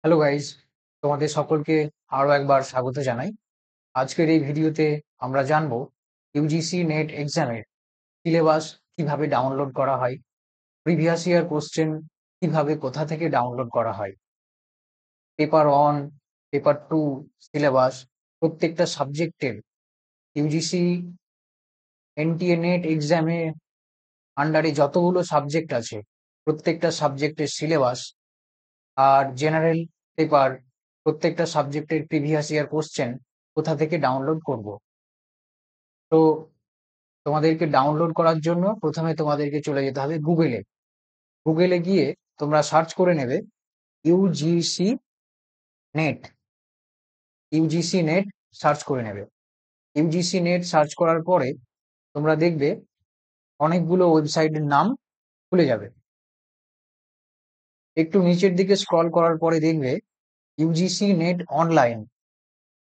Hello guys, তোমাদের সকলকে আরো একবার স্বাগত জানাই। আজকের এই ভিডিওতে আমরা জানবো ইউজিসি নেট এক্সামের সিলেবাস কিভাবে ডাউনলোড করা হয়, প্রিভিয়াস ইয়ার কোশ্চেন কিভাবে কোথা থেকে ডাউনলোড করা হয়, paper one, paper two syllabus প্রত্যেকটা সাবজেক্টের ইউজিসি এনটিএ নেট এক্সামে আন্ডারে যতগুলো সাবজেক্ট আছে প্রত্যেকটা সাবজেক্টের সিলেবাস আর জেনারেল পেপার প্রত্যেকটা সাবজেক্টের প্রিভিয়াস ইয়ার কোশ্চেন কোথা থেকে ডাউনলোড করব। তো তোমাদেরকে ডাউনলোড করার জন্য প্রথমে তোমাদেরকে চলে যেতে হবে গুগলে। গুগলে গিয়ে তোমরা সার্চ করে নেবে UGC net. UGC net search করে নেবে। ইউজিসি নেট সার্চ করার পরে তোমরা দেখবে অনেকগুলো ওয়েবসাইটের নাম খুলে যাবে। একটু নিচের দিকে স্ক্রল করার পরে দেখবে UGC net online,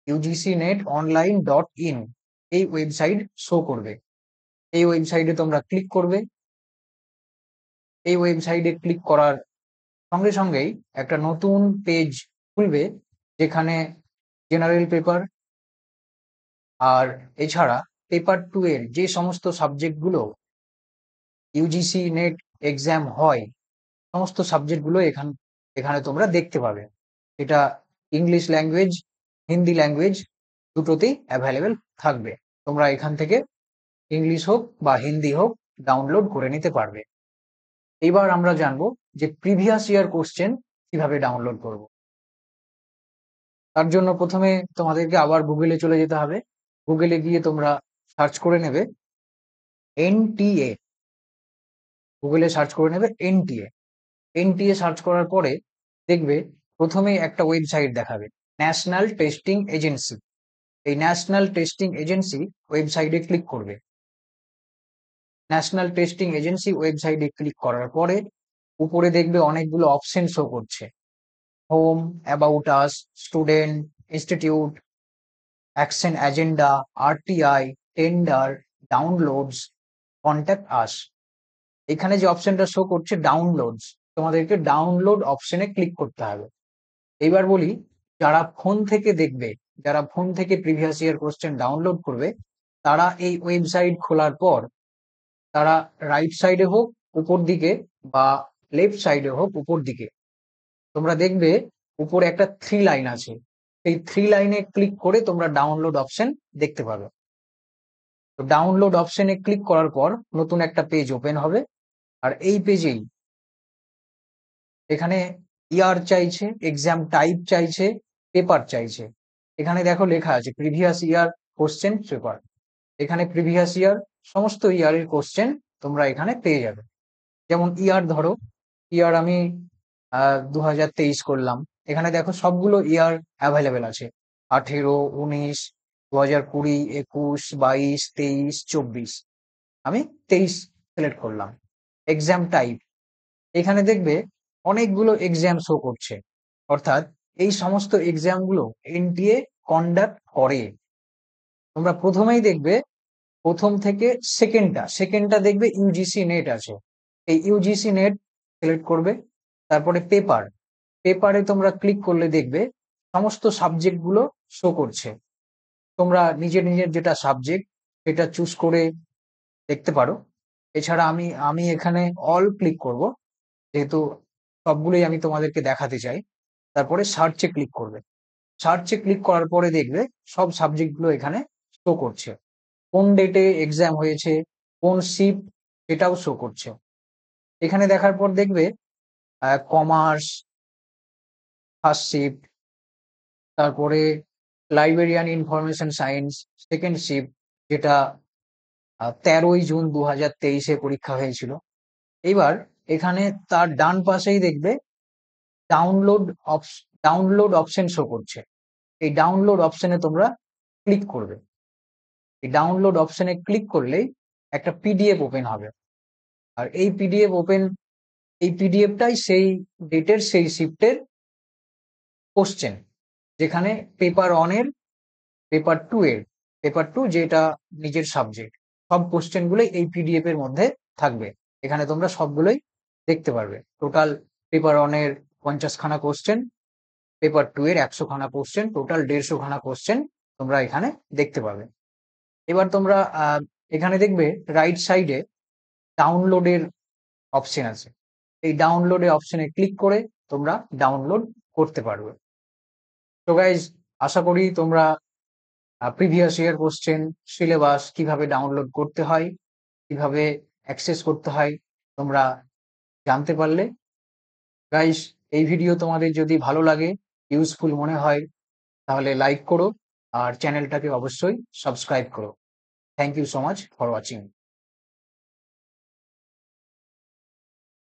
UGC net online dot in এই ওয়েবসাইট শো করবে। এই ওয়েবসাইটে তোমরা ক্লিক করবে। এই ওয়েবসাইটে ক্লিক করার সঙ্গে সঙ্গেই একটা নতুন পেজ খুলবে, যেখানে জেনারেল পেপার আর এছাড়া পেপার টু এর যে সমস্ত সাবজেক্টগুলো ইউজিসি নেট এক্সাম হয় সমস্ত সাবজেক্টগুলো এখানে তোমরা দেখতে পাবে। এটা ইংলিশ ল্যাঙ্গুয়েজ, হিন্দি ল্যাঙ্গুয়েজ দুটোতেই অ্যাভেলেবেল থাকবে। তোমরা এখান থেকে ইংলিশ হোক বা হিন্দি হোক ডাউনলোড করে নিতে পারবে। এবার আমরা জানবো যে প্রিভিয়াস ইয়ার কোশ্চেন কিভাবে ডাউনলোড করব। তার জন্য প্রথমে তোমাদেরকে আবার গুগলে চলে যেতে হবে। গুগলে গিয়ে তোমরা সার্চ করে নেবে এনটিএ। গুগলে সার্চ করে নেবে এনটিএ। এনটিএ সার্চ করার পরে দেখবে প্রথমেই একটা ওয়েবসাইট দেখাবে, ন্যাশনাল টেস্টিং এজেন্সি। এই ন্যাশনাল টেস্টিং এজেন্সি ওয়েবসাইটে ক্লিক করবে। ন্যাশনাল টেস্টিং এজেন্সি ওয়েবসাইটে ক্লিক করার পরে উপরে দেখবে অনেকগুলো অপশন শো করছে, home, about us, student, institute, action agenda, RTI, tender, downloads, contact us. এখানে যে অপশনটা শো করছে ডাউনলোডস, তোমাদেরকে ডাউনলোড অপশনে ক্লিক করতে হবে। এবার বলি, যারা ফোন থেকে দেখবে, যারা ফোন থেকে প্রিভিয়াস ইয়ার কোশ্চেন ডাউনলোড করবে, তারা এই ওয়েবসাইট খোলার পর তারা রাইট সাইডে হোক উপর দিকে বা লেফট সাইডে হোক উপর দিকে তোমরা দেখবে উপরে একটা থ্রি লাইন আছে। এই থ্রি লাইনে ক্লিক করে তোমরা ডাউনলোড অপশন দেখতে পাবে। তো ডাউনলোড অপশনে ক্লিক করার পর নতুন একটা পেজ ওপেন হবে। আর এই পেজেই এখানে ইয়ার চাইছে, এক্সাম টাইপ চাইছে, পেপার চাইছে। এখানে দেখো লেখা আছে প্রিভিয়াস ইয়ার কোশ্চেন পেপার। এখানে প্রিভিয়াস ইয়ার সমস্ত ইয়ারের কোশ্চেন তোমরা এখানে পেয়ে যাবে। যেমন ইয়ার ধরো, ইয়ার আমি 2023 করলাম। এখানে দেখো সবগুলো ইয়ার অ্যাভেলেবেল আছে, 18, 19, 2020, 21, 22, 23, 24। আমি 23 সিলেক্ট করলাম। এক্সাম টাইপ, এখানে দেখবে অনেকগুলো এক্সাম শো করছে, অর্থাৎ এই সমস্ত এক্সামগুলো এনটিএ কন্ডাক্ট করে। তোমরা প্রথমেই দেখবে প্রথম থেকে সেকেন্ডটা দেখবে ইউজিসি নেট আছে। এই ইউজিসি নেট সিলেক্ট করবে। তারপরে পেপার, পেপারে তোমরা ক্লিক করলে দেখবে সমস্ত সাবজেক্টগুলো শো করছে। তোমরা নিজের নিজের যেটা সাবজেক্ট সেটা চুজ করে দেখতে পারো। এছাড়া আমি আমি এখানে অল ক্লিক করব, যেহেতু সবগুলোই আমি তোমাদেরকে দেখাতে চাই। তারপরে সার্চে ক্লিক করবে। সার্চে ক্লিক করার পরে দেখবে সব সাবজেক্টগুলো এখানে শো করছে। কোন ডেটে এক্সাম হয়েছে, কোন শিফট, সেটাও শো করছে। এখানে দেখার পর দেখবে কমার্স ফার্স্ট শিফট, তারপরে librarian information science second shift, যেটা 13ই জুন 2023-এ পরীক্ষা হয়েছিল। এবার এখানে তার ডান পাশেই দেখবে ডাউনলোড ডাউনলোড অপশন শো করছে। এই ডাউনলোড অপশনে তোমরা ক্লিক করবে। এই ডাউনলোড অপশনে ক্লিক করলেই একটা পিডিএফ ওপেন হবে। আর এই পিডিএফটাই সেই ডেটের সেই শিফটের কোশ্চেন, যেখানে পেপার ওয়ানের, পেপার টু এর, পেপার টু যেটা নিজের সাবজেক্ট, সব কোশ্চেন গুলোই এই পিডিএফ এর মধ্যে থাকবে। এখানে তোমরা সবগুলোই দেখতে পারবে। টোটাল পেপার ওয়ানের 50 খানা কোশ্চেন, পেপার 2 এর 100 খানা কোশ্চেন, টোটাল 150 খানা কোশ্চেন তোমরা এখানে দেখতে পাবে। এবার তোমরা এখানে দেখবে রাইট সাইডে ডাউনলোডের অপশন আছে। এই ডাউনলোডের অপশনে ক্লিক করে তোমরা ডাউনলোড করতে পারবে। তো গাইজ, আশা করি তোমরা প্রিভিয়াস ইয়ার কোশ্চেন, সিলেবাস কিভাবে ডাউনলোড করতে হয়, কিভাবে অ্যাক্সেস করতে হয় তোমরা জানতে পারলে। গাইজ, এই ভিডিও তোমাদের যদি ভালো লাগে, ইউজফুল মনে হয়, তাহলে লাইক করো আর চ্যানেলটাকে অবশ্যই সাবস্ক্রাইব করো। Thank you so much for watching.